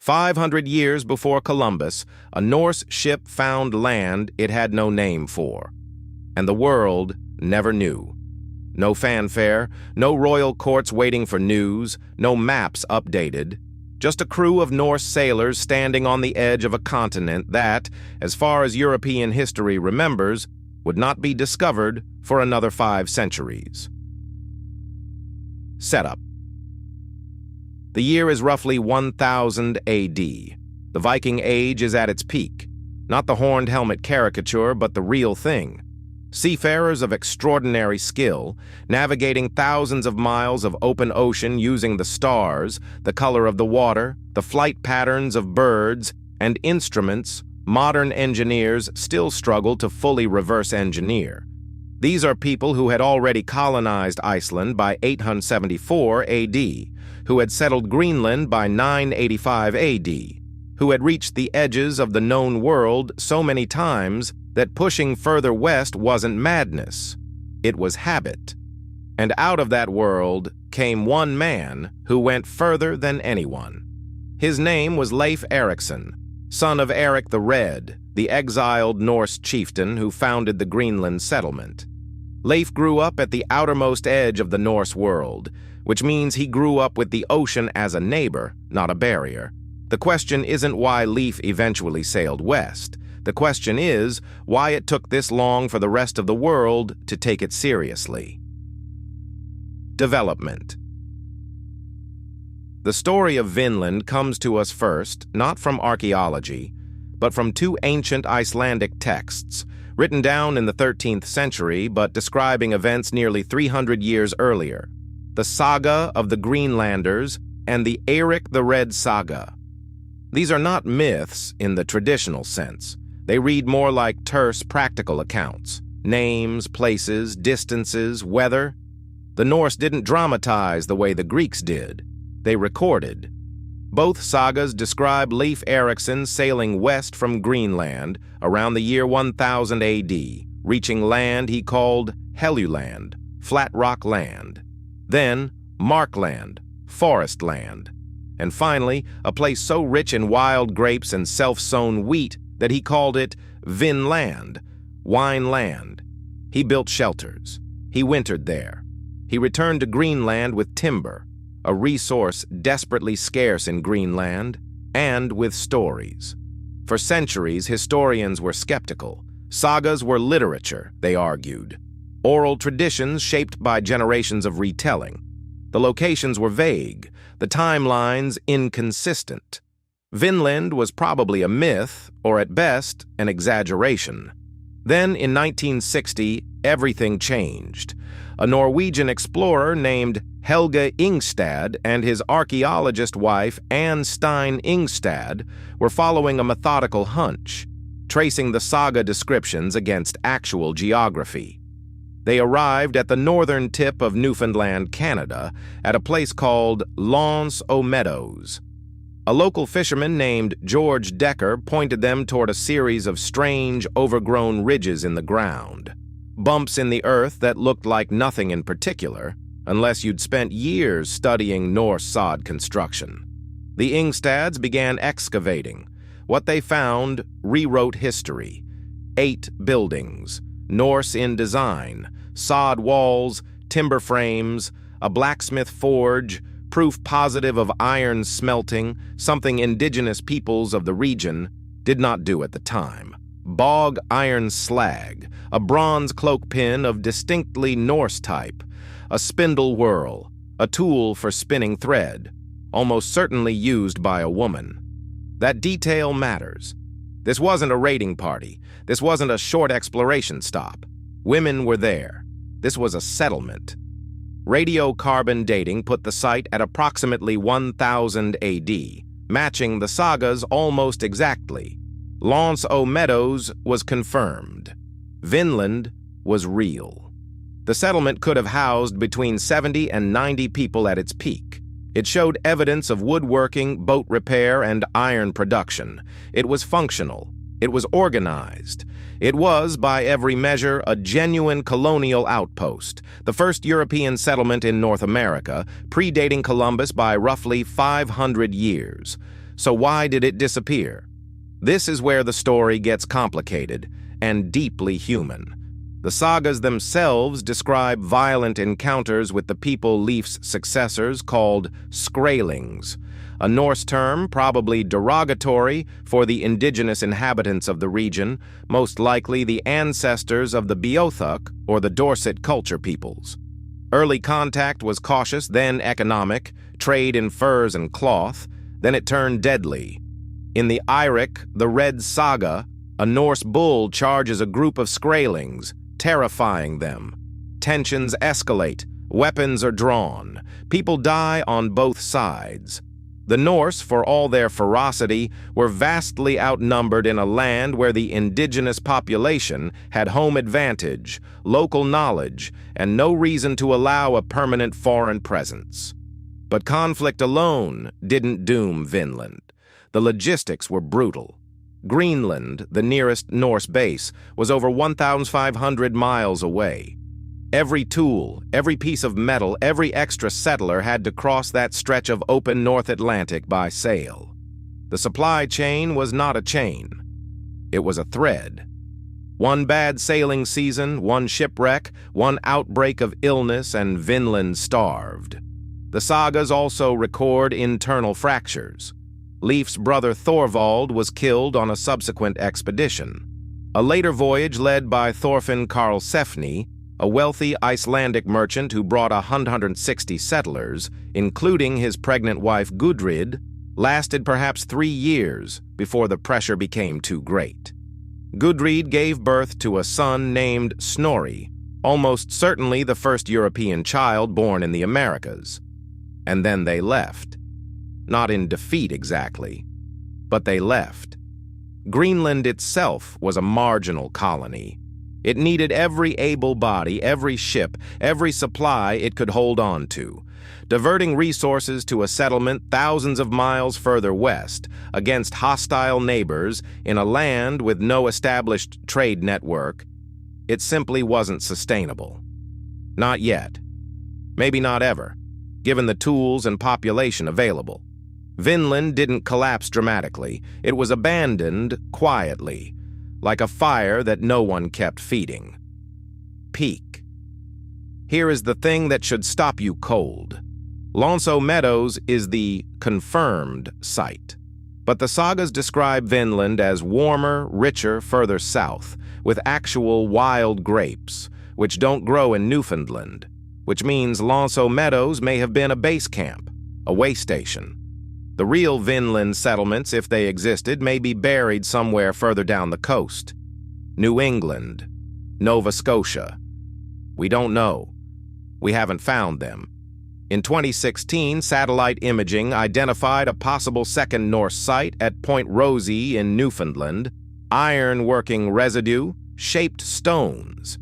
500 years before Columbus, a Norse ship found land it had no name for, and the world never knew. No fanfare, no royal courts waiting for news, no maps updated, just a crew of Norse sailors standing on the edge of a continent that, as far as European history remembers, would not be discovered for another 5 centuries. Setup. The year is roughly 1000 AD. The Viking Age is at its peak. Not the horned helmet caricature, but the real thing. Seafarers of extraordinary skill, navigating thousands of miles of open ocean using the stars, the color of the water, the flight patterns of birds, and instruments modern engineers still struggle to fully reverse engineer. These are people who had already colonized Iceland by 874 AD, who had settled Greenland by 985 AD, who had reached the edges of the known world so many times that pushing further west wasn't madness, it was habit. And out of that world came one man who went further than anyone. His name was Leif Erikson, son of Eric the Red, the exiled Norse chieftain who founded the Greenland settlement. Leif grew up at the outermost edge of the Norse world, which means he grew up with the ocean as a neighbor, not a barrier. The question isn't why Leif eventually sailed west. The question is why it took this long for the rest of the world to take it seriously. Development. The story of Vinland comes to us first, not from archaeology, but from 2 ancient Icelandic texts, written down in the 13th century but describing events nearly 300 years earlier. The Saga of the Greenlanders and the Eric the Red Saga. These are not myths in the traditional sense. They read more like terse, practical accounts. Names, places, distances, weather. The Norse didn't dramatize the way the Greeks did. They recorded. Both sagas describe Leif Erikson sailing west from Greenland around the year 1000 AD, reaching land he called Helluland, flat rock land. Then Markland, forest land. And finally, a place so rich in wild grapes and self-sown wheat that he called it Vinland, wine land. He built shelters. He wintered there. He returned to Greenland with timber, a resource desperately scarce in Greenland, and with stories. For centuries, historians were skeptical. Sagas were literature, they argued. Oral traditions shaped by generations of retelling. The locations were vague, the timelines inconsistent. Vinland was probably a myth, or at best, an exaggeration. Then, in 1960, everything changed. A Norwegian explorer named Helge Ingstad and his archaeologist wife Anne Stein Ingstad were following a methodical hunch, tracing the saga descriptions against actual geography. They arrived at the northern tip of Newfoundland, Canada, at a place called L'Anse aux Meadows. A local fisherman named George Decker pointed them toward a series of strange, overgrown ridges in the ground, bumps in the earth that looked like nothing in particular, unless you'd spent years studying Norse sod construction. The Ingstads began excavating. What they found rewrote history. 8 buildings, Norse in design, sod walls, timber frames, a blacksmith forge, proof positive of iron smelting, something indigenous peoples of the region did not do at the time. Bog iron slag, a bronze cloak pin of distinctly Norse type, a spindle whorl, a tool for spinning thread, almost certainly used by a woman. That detail matters. This wasn't a raiding party. This wasn't a short exploration stop. Women were there. This was a settlement. Radiocarbon dating put the site at approximately 1000 AD, matching the sagas almost exactly. L'Anse aux Meadows was confirmed. Vinland was real. The settlement could have housed between 70 and 90 people at its peak. It showed evidence of woodworking, boat repair, and iron production. It was functional. It was organized. It was, by every measure, a genuine colonial outpost, the first European settlement in North America, predating Columbus by roughly 500 years. So why did it disappear? This is where the story gets complicated and deeply human. The sagas themselves describe violent encounters with the people Leif's successors called Skraelings, a Norse term probably derogatory for the indigenous inhabitants of the region, most likely the ancestors of the Beothuk or the Dorset culture peoples. Early contact was cautious, then economic, trade in furs and cloth, then it turned deadly. In the Eirik, the Red Saga, a Norse bull charges a group of Skraelings, terrifying them. Tensions escalate, weapons are drawn, people die on both sides. The Norse, for all their ferocity, were vastly outnumbered in a land where the indigenous population had home advantage, local knowledge, and no reason to allow a permanent foreign presence. But conflict alone didn't doom Vinland. The logistics were brutal. Greenland, the nearest Norse base, was over 1,500 miles away. Every tool, every piece of metal, every extra settler had to cross that stretch of open North Atlantic by sail. The supply chain was not a chain. It was a thread. One bad sailing season, one shipwreck, one outbreak of illness, and Vinland starved. The sagas also record internal fractures. Leif's brother Thorvald was killed on a subsequent expedition. A later voyage led by Thorfinn Karlsefni, a wealthy Icelandic merchant who brought 160 settlers, including his pregnant wife Gudrid, lasted perhaps 3 years before the pressure became too great. Gudrid gave birth to a son named Snorri, almost certainly the first European child born in the Americas. And then they left. Not in defeat exactly, but they left. Greenland itself was a marginal colony. It needed every able body, every ship, every supply it could hold on to. Diverting resources to a settlement thousands of miles further west against hostile neighbors in a land with no established trade network, it simply wasn't sustainable. Not yet. Maybe not ever, given the tools and population available. Vinland didn't collapse dramatically. It was abandoned quietly, like a fire that no one kept feeding. Peak. Here is the thing that should stop you cold. Lonso Meadows is the confirmed site, but the sagas describe Vinland as warmer, richer further south, with actual wild grapes, which don't grow in Newfoundland, which means Lonso Meadows may have been a base camp, a way station. The real Vinland settlements, if they existed, may be buried somewhere further down the coast. New England, Nova Scotia. We don't know. We haven't found them. In 2016, satellite imaging identified a possible second Norse site at Point Rosie in Newfoundland, iron-working residue, shaped stones.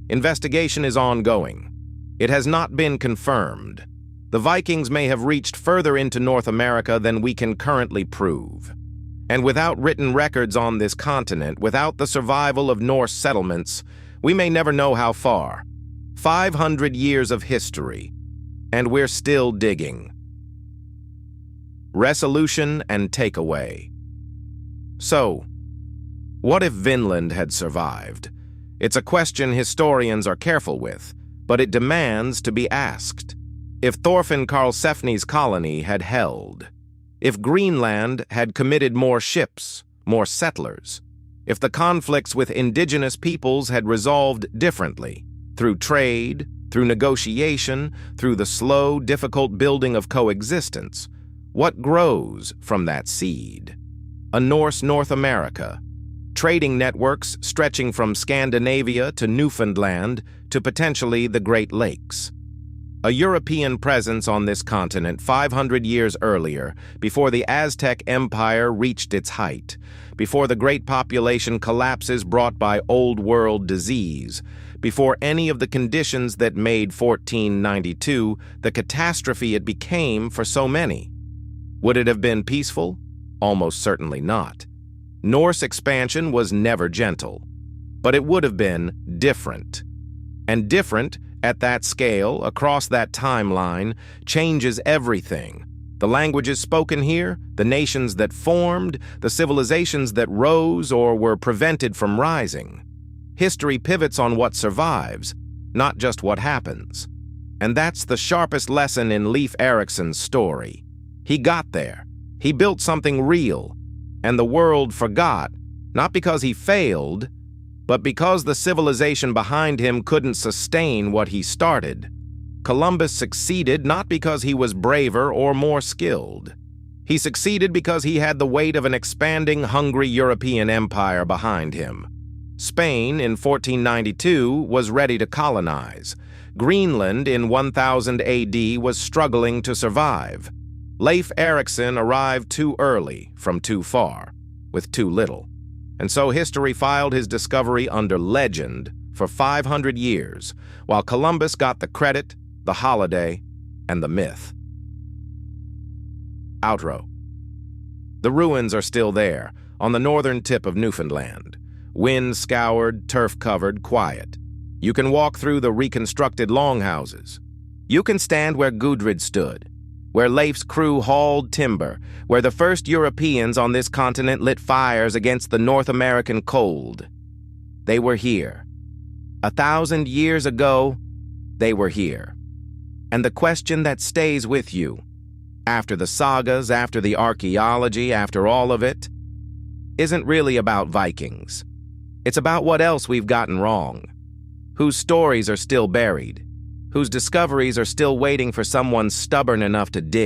Investigation is ongoing. It has not been confirmed. The Vikings may have reached further into North America than we can currently prove. And without written records on this continent, without the survival of Norse settlements, we may never know how far. 500 years of history, and we're still digging. Resolution and takeaway. So, what if Vinland had survived? It's a question historians are careful with, but it demands to be asked. If Thorfinn Karlsefni's colony had held, if Greenland had committed more ships, more settlers, if the conflicts with indigenous peoples had resolved differently, through trade, through negotiation, through the slow, difficult building of coexistence, what grows from that seed? A Norse North America, trading networks stretching from Scandinavia to Newfoundland to potentially the Great Lakes. A European presence on this continent 500 years earlier, before the Aztec Empire reached its height, before the great population collapses brought by Old World disease, before any of the conditions that made 1492 the catastrophe it became for so many. Would it have been peaceful? Almost certainly not. Norse expansion was never gentle, but it would have been different. And different, at that scale, across that timeline, changes everything. The languages spoken here, the nations that formed, the civilizations that rose or were prevented from rising. History pivots on what survives, not just what happens. And that's the sharpest lesson in Leif Erikson's story. He got there. He built something real. And the world forgot, not because he failed, but because the civilization behind him couldn't sustain what he started. Columbus succeeded not because he was braver or more skilled. He succeeded because he had the weight of an expanding, hungry European empire behind him. Spain, in 1492, was ready to colonize. Greenland, in 1000 AD, was struggling to survive. Leif Erikson arrived too early, from too far, with too little. And so history filed his discovery under legend for 500 years, while Columbus got the credit, the holiday, and the myth. Outro. The ruins are still there, on the northern tip of Newfoundland. Wind-scoured, turf-covered, quiet. You can walk through the reconstructed longhouses. You can stand where Gudrid stood, where Leif's crew hauled timber, where the first Europeans on this continent lit fires against the North American cold. They were here. 1,000 years ago, they were here. And the question that stays with you, after the sagas, after the archaeology, after all of it, isn't really about Vikings. It's about what else we've gotten wrong, whose stories are still buried, whose discoveries are still waiting for someone stubborn enough to dig.